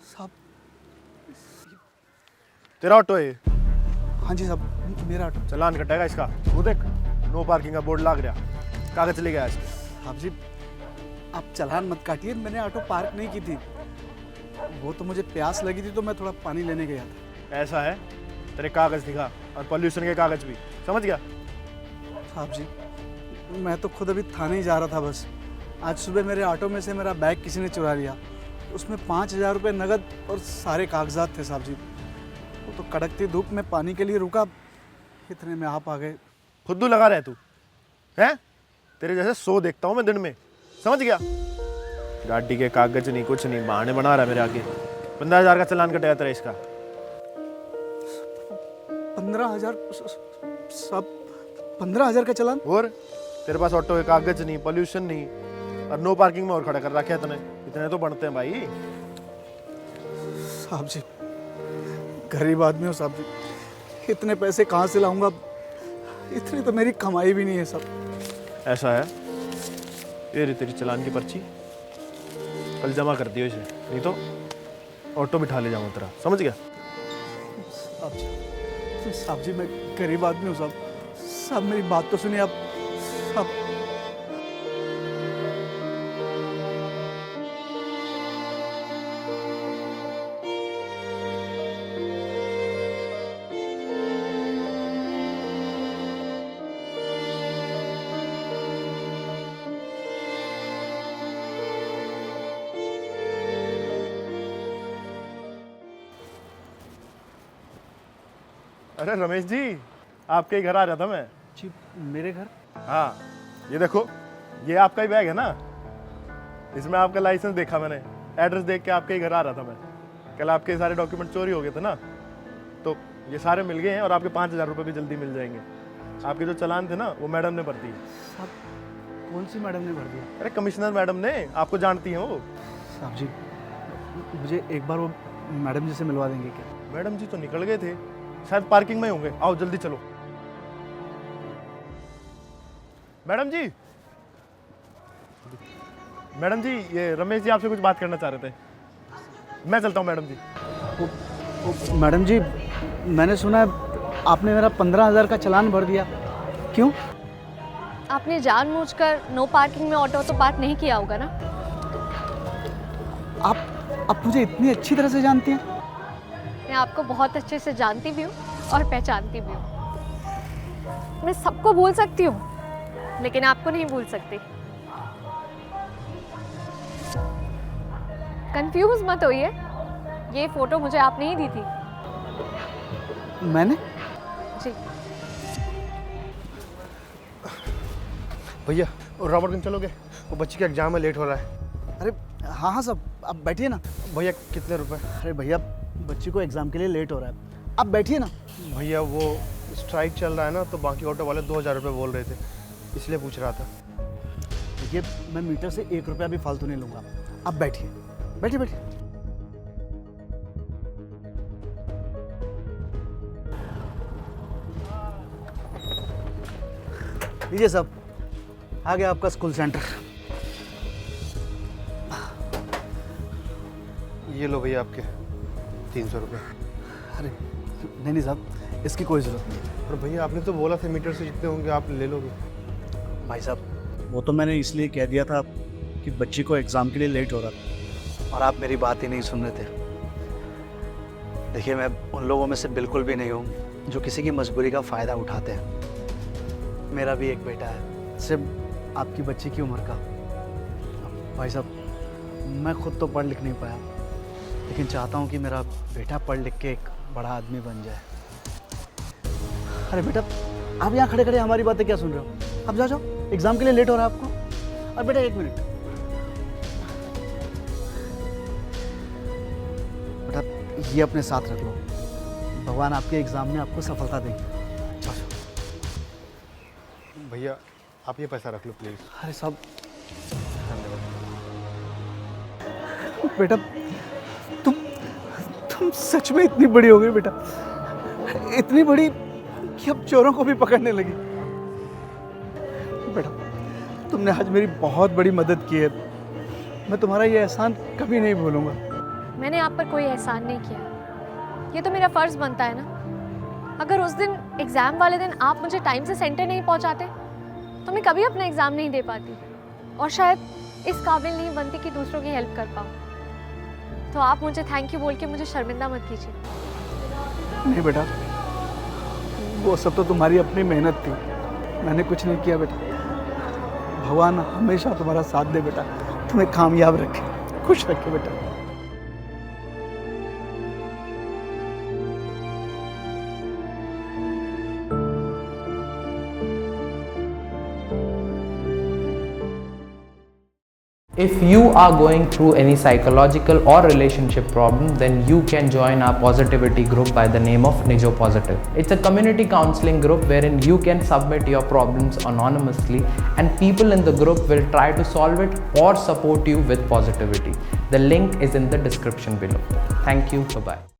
साहब। तेरा ऑटो है ये? हाँ जी साहब, मेरा ऑटो। चालान कटेगा इसका। वो देख, नो पार्किंग का बोर्ड लग रहा, कागज ले गया इसके। साहब जी, आप चालान मत काटिए, मैंने ऑटो पार्क नहीं की थी। वो तो मुझे प्यास लगी थी तो मैं थोड़ा पानी लेने गया था। ऐसा है? तेरे कागज दिखा, और पॉल्यूशन के कागज भी, समझ गया? साहब जी, मैं तो खुद अभी थाने ही जा रहा था बस। आज सुबह मेरे ऑटो में से मेरा बैग किसी ने चुरा लिया। उसमें 5,000 रुपये नगद और सारे कागजात थे साहब जी। वो तो कड़कती धूप में पानी के लिए रुका, इतने में आप आ गए। खुद्दू लगा रहे तू है? तेरे जैसे 100 देखता हूँ मैं दिन में, समझ गया? गाड़ी के कागज नहीं, कुछ नहीं, बहाने बना रहा है मेरे आगे। 15,000 का चालान कटेगा तेरा इसका। 15,000 सब? 15,000 का चालान? और तेरे पास ऑटो के कागज नहीं, पॉल्यूशन नहीं, और नो पार्किंग में और खड़ा कर रखा है तूने। इतने तो बनते हैं भाई। साहब जी, गरीब आदमी हो साहब जी, इतने पैसे कहाँ से लाऊंगा? इतनी तो मेरी कमाई भी नहीं है सब। ऐसा है? ये रही तेरी चालान की पर्ची, कल जमा कर दियो इसे, नहीं तो ऑटो बिठा ले जाऊंगा तेरा, समझ गया? साहब जी, मैं गरीब आदमी हूँ साहब। साहब मेरी बात तो सुनिए आप साहब। अरे रमेश जी, आपके ही घर आ रहा था मैं। जी, मेरे घर? हाँ, ये देखो, ये आपका ही बैग है ना? इसमें आपका लाइसेंस देखा मैंने, एड्रेस देख के आपके ही घर आ रहा था मैं। कल आपके सारे डॉक्यूमेंट चोरी हो गए थे ना, तो ये सारे मिल गए हैं, और आपके 5,000 रुपये भी जल्दी मिल जाएंगे। आपके जो चालान थे ना, वो मैडम ने भर दिए। साहब, कौन सी मैडम ने भर दिया? अरे कमिश्नर मैडम ने, आपको जानती हैं वो। साहब जी, मुझे एक बार वो मैडम जी से मिलवा देंगे क्या? मैडम जी तो निकल गए थे, शायद पार्किंग में होंगे। आओ जल्दी चलो। मैडम जी, मैडम जी, ये रमेश जी आपसे कुछ बात करना चाह रहे थे। मैं चलता हूँ मैडम जी। मैडम जी, मैंने सुना है आपने मेरा 15,000 का चालान भर दिया। क्यों? आपने जानबूझकर नो पार्किंग में ऑटो तो पार्क नहीं किया होगा ना? आप मुझे इतनी अच्छी तरह से जानती हैं? मैं आपको बहुत अच्छे से जानती भी हूँ और पहचानती भी हूँ। मैं सबको भूल सकती हूँ, लेकिन आपको नहीं भूल सकती। कंफ्यूज मत होइए, ये फोटो मुझे आपने ही दी थी। मैंने? जी। भैया, रॉबर्टगंज चलोगे? वो बच्ची का एग्जाम है, लेट हो रहा है। अरे हाँ हाँ सब, आप बैठिए ना। भैया कितने रुपए? अरे भैया, बच्ची को एग्ज़ाम के लिए लेट हो रहा है, आप बैठिए ना। भैया वो स्ट्राइक चल रहा है ना, तो बाकी ऑटो वाले 2,000 रुपये बोल रहे थे, इसलिए पूछ रहा था। देखिए, मैं मीटर से 1 रुपया भी फालतू नहीं लूँगा। आप बैठिए, बैठिए बैठिए। लीजिए साहब, आ गया आपका स्कूल सेंटर। ये लो भैया आपके 300 रुपये। अरे नहीं साहब, इसकी कोई ज़रूरत नहीं। और भैया आपने तो बोला था मीटर से जितने होंगे आप ले लोगे। भाई साहब, वो तो मैंने इसलिए कह दिया था कि बच्ची को एग्ज़ाम के लिए लेट हो रहा था, और आप मेरी बात ही नहीं सुन रहे थे। देखिए, मैं उन लोगों में से बिल्कुल भी नहीं हूँ जो किसी की मजबूरी का फ़ायदा उठाते हैं। मेरा भी एक बेटा है, सिर्फ आपकी बच्ची की उम्र का। भाई साहब, मैं खुद तो पढ़ लिख नहीं पाया, लेकिन चाहता हूँ कि मेरा बेटा पढ़ लिख के एक बड़ा आदमी बन जाए। अरे बेटा, आप यहाँ खड़े खड़े हमारी बातें क्या सुन रहे हो? आप जाओ, एग्ज़ाम के लिए लेट हो रहा है आपको। और बेटा 1 मिनट, बेटा ये अपने साथ रख लो, भगवान आपके एग्ज़ाम में आपको सफलता देंगे। भैया आप ये पैसा रख लो प्लीज़। अरे साहब, बेटा तुम सच में इतनी बड़ी हो गई बेटा, इतनी बड़ी कि अब चोरों को भी पकड़ने लगी। बेटा, तुमने आज मेरी बहुत बड़ी मदद की है, मैं तुम्हारा ये एहसान कभी नहीं भूलूंगा। मैंने आप पर कोई एहसान नहीं किया। ये तो मेरा फ़र्ज़ बनता है ना। अगर उस दिन एग्ज़ाम वाले दिन आप मुझे टाइम से सेंटर नहीं पहुंचाते तो मैं कभी अपना एग्ज़ाम नहीं दे पाती और शायद इस काबिल नहीं बनती कि दूसरों की हेल्प कर पाऊँ। तो आप मुझे थैंक यू बोल के मुझे शर्मिंदा मत कीजिए। नहीं बेटा, वो सब तो तुम्हारी अपनी मेहनत थी, मैंने कुछ नहीं किया बेटा। भगवान हमेशा तुम्हारा साथ दे बेटा, तुम्हें कामयाब रखे, खुश रखे बेटा। If you are going through any psychological or relationship problem, then you can join our positivity group by the name of Nijo Positive. It's a community counseling group wherein you can submit your problems anonymously and people in the group will try to solve it or support you with positivity. The link is in the description below. Thank you. Bye-bye.